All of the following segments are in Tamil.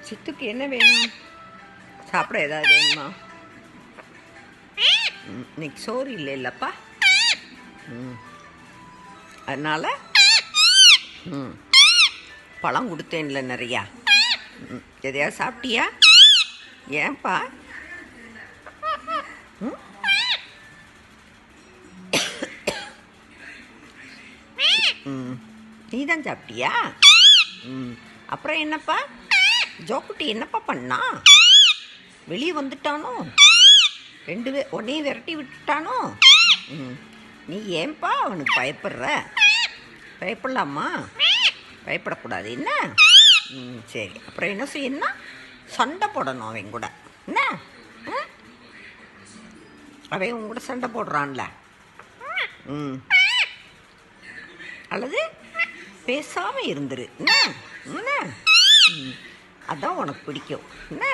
சித்துக்கு என்ன வேணும்? சாப்பிட ஏதாவது வேணுமா? இன்னைக்கு சோறு இல்லைல்லப்பா. அதனால் பழம் கொடுத்தேன்ல நிறையா. எதையாவது சாப்பிட்டியா? ஏன்பா? நீ தான் சாப்பிட்டியா? அப்புறம் என்னப்பா ஜோக்குட்டி என்னப்பா பண்ணா? வெளியே வந்துட்டானோ? உன்னையும் விரட்டி விட்டுட்டானோ? நீ ஏன்பா அவனுக்கு பயப்படுற? பயப்படலாமா? பயப்படக்கூடாது என்ன? சரி, அப்புறம் என்ன செய்யணும்னா சண்டை போடணும் அவன் கூட. என்ன அவன் உங்க கூட சண்டை போடுறான்ல, அல்லது பேசாமல் இருந்துரு. என்ன அதான் உனக்கு பிடிக்கும். என்ன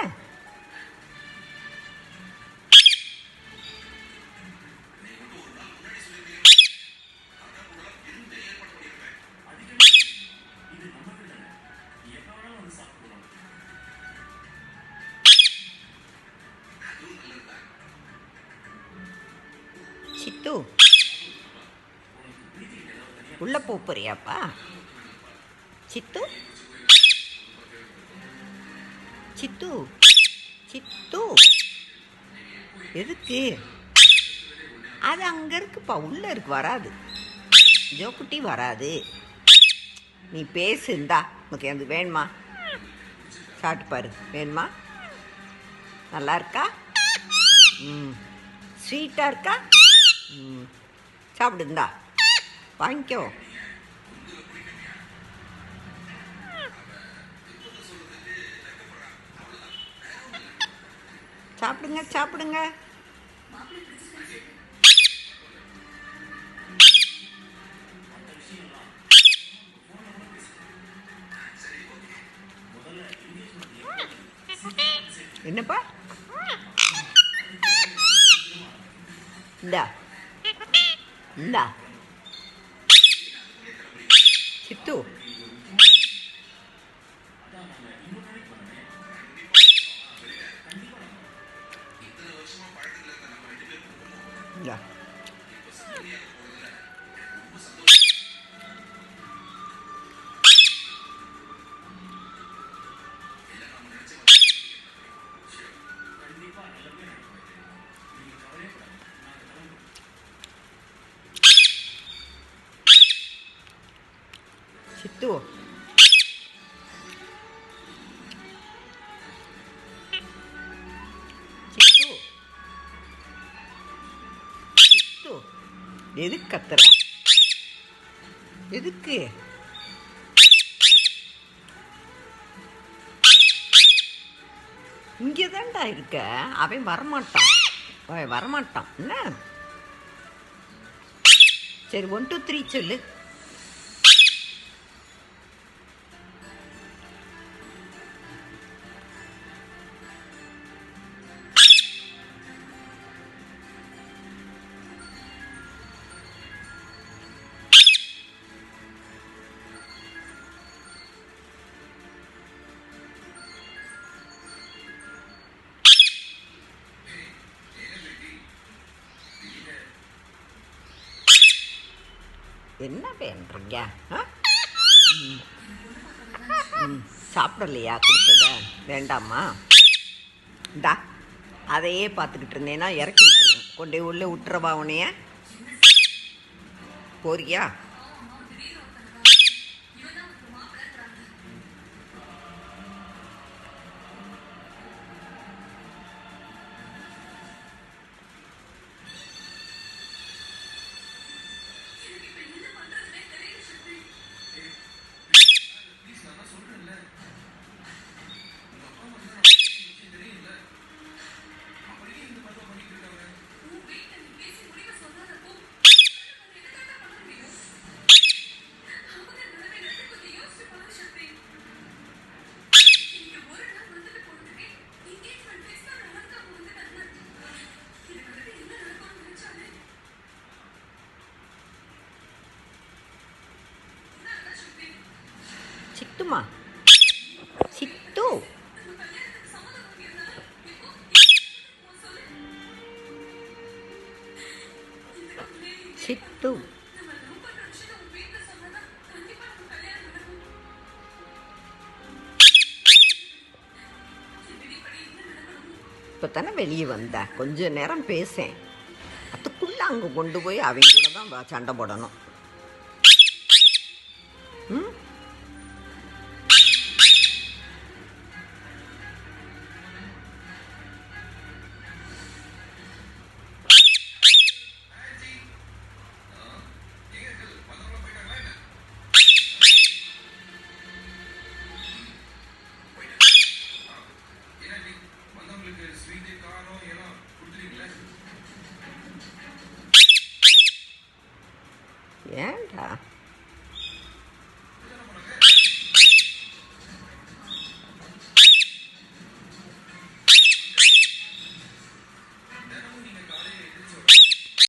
சித்து, உள்ள போறியாப்பா? சித்து சித்து சித்து எதுக்கு? அது அங்கே இருக்குப்பா, உள்ளே இருக்கு, வராது. ஜோக்குட்டி வராது. நீ பேசுந்தா உனக்கு அது வேணுமா? சாப்பிட்டு பாரு, வேணுமா? நல்லா இருக்கா? ஸ்வீட்டாக இருக்கா? சாப்பிடுந்தா, வாங்கிக்கோ. சாப்பிடுங்க சாப்பிடுங்க. என்னப்பா? இந்தா இந்தா சித்து. இந்தா சித்து. சித்து சித்து எதுக்கு கத்துற? எதுக்கு? இங்கே தான்டா இருக்க. அவன் வரமாட்டான், அவன் வரமாட்டான். என்ன? சரி, 1 2 3 சொல்லு. என்ன பண்ணுறீங்க? சாப்பிடலையா? கொடுத்தத வேண்டாமா? இந்தா அதையே பார்த்துக்கிட்டு இருந்தேன்னா இறக்கி விட்டுருவேன். கொண்டே உள்ளே விட்டுறவா உனைய? போறியா? சித்துமா, சித்து இப்போ தானே வெளியே வந்தேன், கொஞ்ச நேரம் பேசேன், அதுக்குள்ளே அங்கே கொண்டு போய் அவங்க கூட தான் சண்டை போடணும்.